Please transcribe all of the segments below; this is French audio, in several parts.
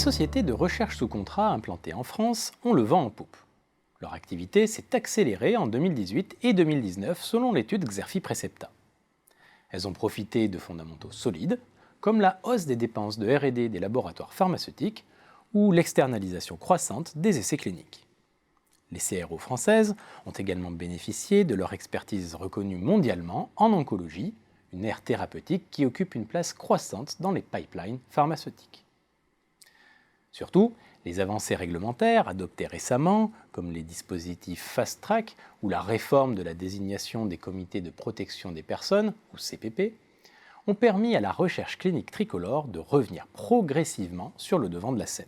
sociétés de recherche sous contrat implantées en France ont le vent en poupe. Leur activité s'est accélérée en 2018 et 2019 selon l'étude Xerfi Precepta. Elles ont profité de fondamentaux solides, comme la hausse des dépenses de R&D des laboratoires pharmaceutiques ou l'externalisation croissante des essais cliniques. Les CRO françaises ont également bénéficié de leur expertise reconnue mondialement en oncologie, une aire thérapeutique qui occupe une place croissante dans les pipelines pharmaceutiques. Surtout, les avancées réglementaires adoptées récemment, comme les dispositifs Fast Track ou la réforme de la désignation des comités de protection des personnes, ou CPP, ont permis à la recherche clinique tricolore de revenir progressivement sur le devant de la scène.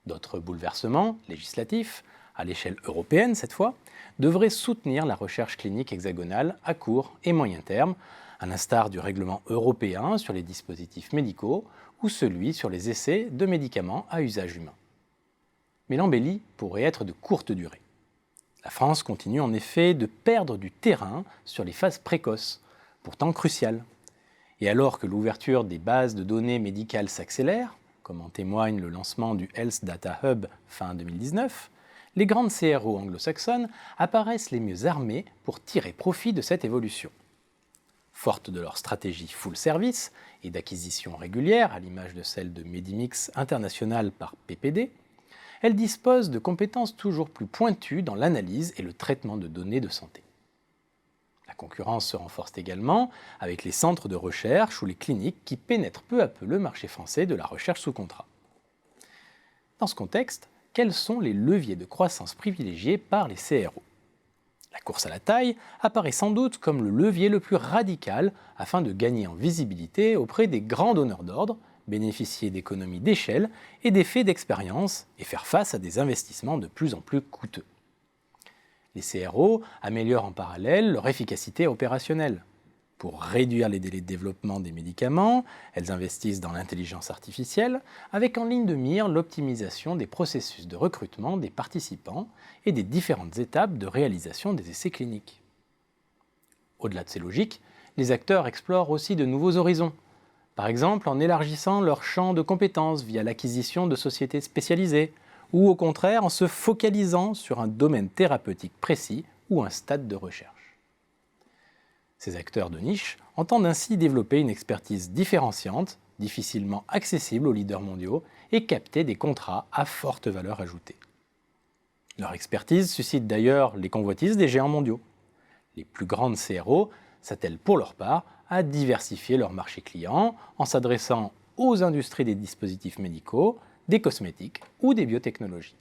D'autres bouleversements législatifs, à l'échelle européenne cette fois, devraient soutenir la recherche clinique hexagonale à court et moyen terme, à l'instar du règlement européen sur les dispositifs médicaux ou celui sur les essais de médicaments à usage humain. Mais l'embellie pourrait être de courte durée. La France continue en effet de perdre du terrain sur les phases précoces, pourtant cruciales. Et alors que l'ouverture des bases de données médicales s'accélère, comme en témoigne le lancement du Health Data Hub fin 2019, les grandes CRO anglo-saxonnes apparaissent les mieux armées pour tirer profit de cette évolution. Fortes de leur stratégie full service et d'acquisition régulière, à l'image de celle de Medimix International par PPD, elles disposent de compétences toujours plus pointues dans l'analyse et le traitement de données de santé. La concurrence se renforce également avec les centres de recherche ou les cliniques qui pénètrent peu à peu le marché français de la recherche sous contrat. Dans ce contexte, quels sont les leviers de croissance privilégiés par les CRO ? La course à la taille apparaît sans doute comme le levier le plus radical afin de gagner en visibilité auprès des grands donneurs d'ordre, bénéficier d'économies d'échelle et d'effets d'expérience et faire face à des investissements de plus en plus coûteux. Les CRO améliorent en parallèle leur efficacité opérationnelle. Pour réduire les délais de développement des médicaments, elles investissent dans l'intelligence artificielle, avec en ligne de mire l'optimisation des processus de recrutement des participants et des différentes étapes de réalisation des essais cliniques. Au-delà de ces logiques, les acteurs explorent aussi de nouveaux horizons, par exemple en élargissant leur champ de compétences via l'acquisition de sociétés spécialisées, ou au contraire en se focalisant sur un domaine thérapeutique précis ou un stade de recherche. Ces acteurs de niche entendent ainsi développer une expertise différenciante, difficilement accessible aux leaders mondiaux et capter des contrats à forte valeur ajoutée. Leur expertise suscite d'ailleurs les convoitises des géants mondiaux. Les plus grandes CRO s'attellent pour leur part à diversifier leur marché client en s'adressant aux industries des dispositifs médicaux, des cosmétiques ou des biotechnologies.